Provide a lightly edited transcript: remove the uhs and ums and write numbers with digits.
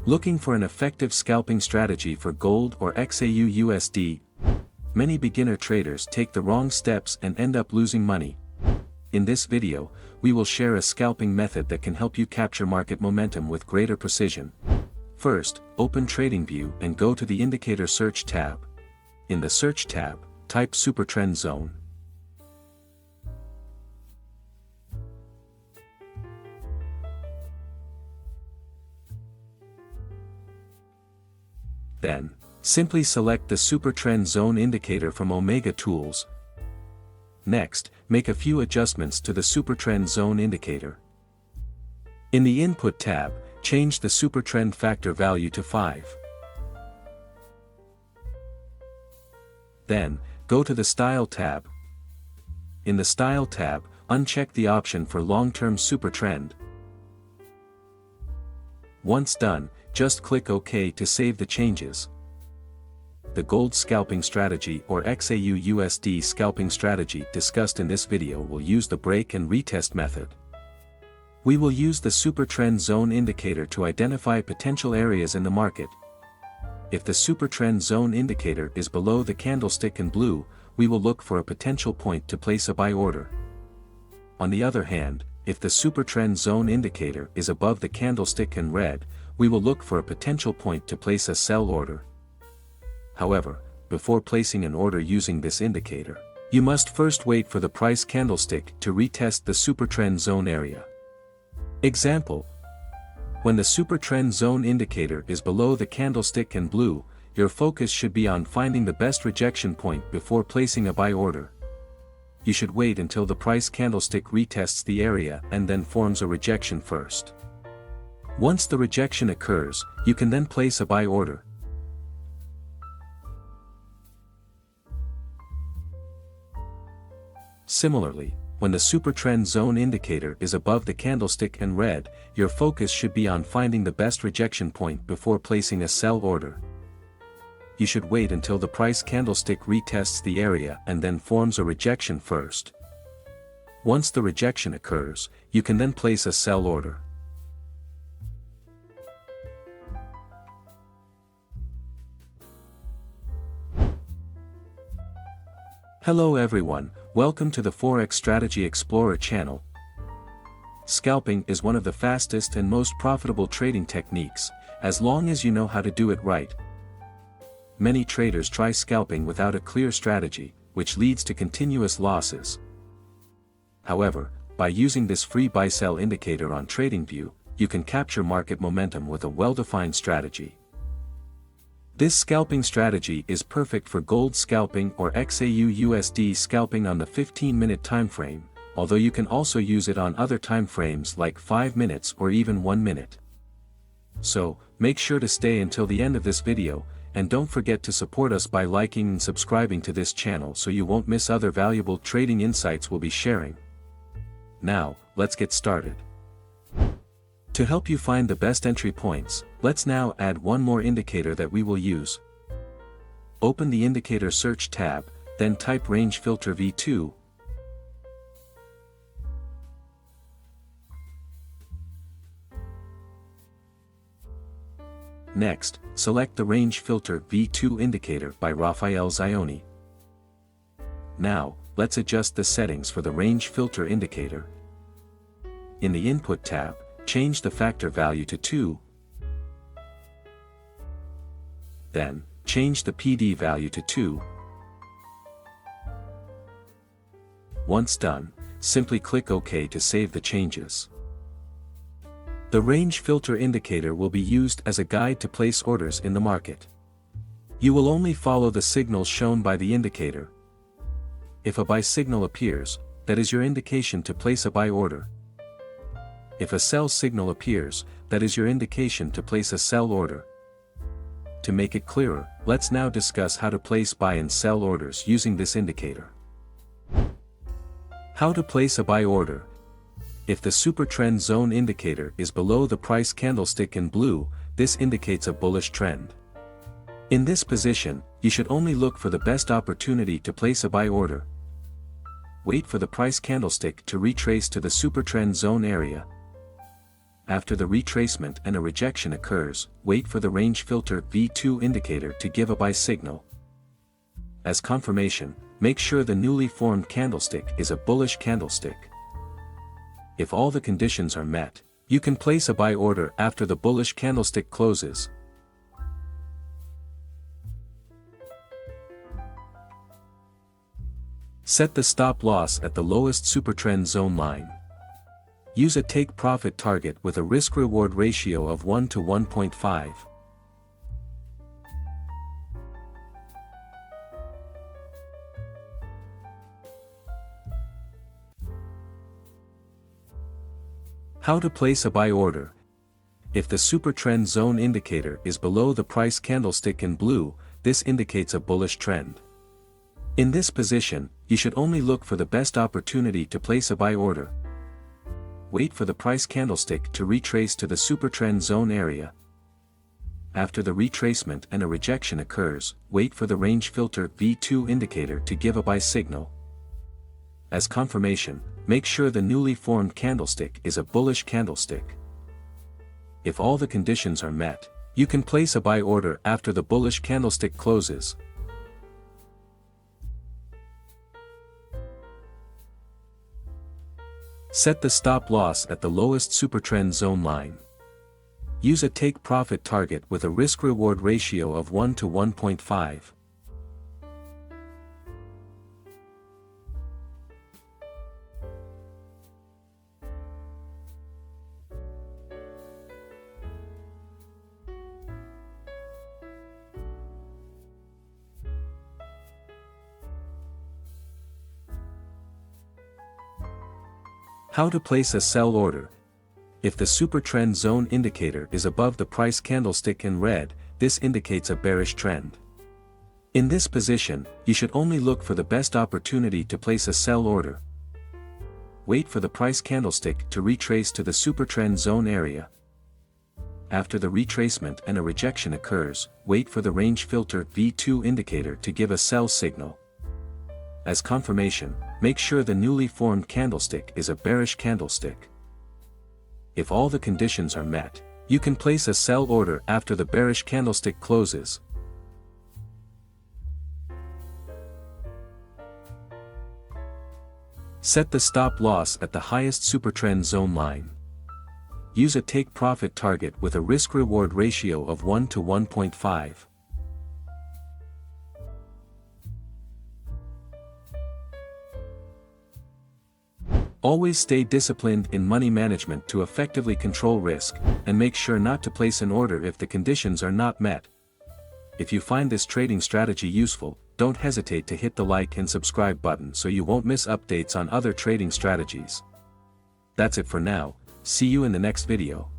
Looking for an effective scalping strategy for gold or XAU/USD? Many beginner traders take the wrong steps and end up losing money. In this video, we will share a scalping method that can help you capture market momentum with greater precision. First, open TradingView and go to the Indicator Search tab. In the Search tab, type Supertrend Zone. Then, simply select the Supertrend Zone indicator from Omega Tools. Next, make a few adjustments to the Supertrend Zone indicator. In the Input tab, change the Supertrend factor value to 5. Then, go to the Style tab. In the Style tab, uncheck the option for Long-Term Supertrend. Once done, just click OK to save the changes. The gold scalping strategy or XAU/USD scalping strategy discussed in this video will use the Break and Retest method. We will use the Supertrend Zone indicator to identify potential areas in the market. If the Supertrend Zone indicator is below the candlestick in blue, we will look for a potential point to place a buy order. On the other hand, if the Supertrend Zone indicator is above the candlestick in red, we will look for a potential point to place a sell order. However, before placing an order using this indicator, you must first wait for the price candlestick to retest the Supertrend Zone area. Example: when the Supertrend Zone indicator is below the candlestick in blue, your focus should be on finding the best rejection point before placing a buy order. You should wait until the price candlestick retests the area and then forms a rejection first. Once the rejection occurs, you can then place a buy order. Similarly, when the Supertrend Zone indicator is above the candlestick in red, your focus should be on finding the best rejection point before placing a sell order. You should wait until the price candlestick retests the area and then forms a rejection first. Once the rejection occurs, you can then place a sell order. Hello everyone, welcome to the Forex Strategy Explorer channel. Scalping is one of the fastest and most profitable trading techniques, as long as you know how to do it right. Many traders try scalping without a clear strategy, which leads to continuous losses. However, by using this free buy-sell indicator on TradingView, you can capture market momentum with a well-defined strategy. This scalping strategy is perfect for gold scalping or XAU/USD scalping on the 15-minute timeframe, although you can also use it on other timeframes like 5 minutes or even 1 minute. So, make sure to stay until the end of this video, and don't forget to support us by liking and subscribing to this channel so you won't miss other valuable trading insights we'll be sharing. Now, let's get started. To help you find the best entry points, let's now add one more indicator that we will use. Open the Indicator Search tab, then type Range Filter V2. Next, select the Range Filter V2 indicator by Rafael Zioni. Now, let's adjust the settings for the Range Filter indicator. In the Input tab, change the factor value to 2. Then, change the PD value to 2. Once done, simply click OK to save the changes. The range filter indicator will be used as a guide to place orders in the market. You will only follow the signals shown by the indicator. If a buy signal appears, that is your indication to place a buy order. If a sell signal appears, that is your indication to place a sell order. To make it clearer, let's now discuss how to place buy and sell orders using this indicator. How to place a buy order. If the Supertrend Zone indicator is below the price candlestick in blue, this indicates a bullish trend. In this position, you should only look for the best opportunity to place a buy order. Wait for the price candlestick to retrace to the Supertrend Zone area. After the retracement and a rejection occurs, wait for the range filter V2 indicator to give a buy signal. As confirmation, make sure the newly formed candlestick is a bullish candlestick. If all the conditions are met, you can place a buy order after the bullish candlestick closes. Set the stop loss at the lowest Supertrend Zone line. Use a take-profit target with a risk-reward ratio of 1 to 1.5. How to place a buy order. If the Supertrend Zone indicator is below the price candlestick in blue, this indicates a bullish trend. In this position, you should only look for the best opportunity to place a buy order. Wait for the price candlestick to retrace to the Supertrend Zone area. After the retracement and a rejection occurs, wait for the range filter V2 indicator to give a buy signal. As confirmation, make sure the newly formed candlestick is a bullish candlestick. If all the conditions are met, you can place a buy order after the bullish candlestick closes. Set the stop loss at the lowest Supertrend Zone line. Use a take-profit target with a risk-reward ratio of 1 to 1.5. How to place a sell order. If the Supertrend Zone indicator is above the price candlestick in red, this indicates a bearish trend. In this position, you should only look for the best opportunity to place a sell order. Wait for the price candlestick to retrace to the Supertrend Zone area. After the retracement and a rejection occurs, wait for the range filter V2 indicator to give a sell signal. As confirmation, make sure the newly formed candlestick is a bearish candlestick. If all the conditions are met, you can place a sell order after the bearish candlestick closes. Set the stop loss at the highest Supertrend Zone line. Use a take-profit target with a risk-reward ratio of 1 to 1.5. Always stay disciplined in money management to effectively control risk, and make sure not to place an order if the conditions are not met. If you find this trading strategy useful, don't hesitate to hit the like and subscribe button so you won't miss updates on other trading strategies. That's it for now, see you in the next video.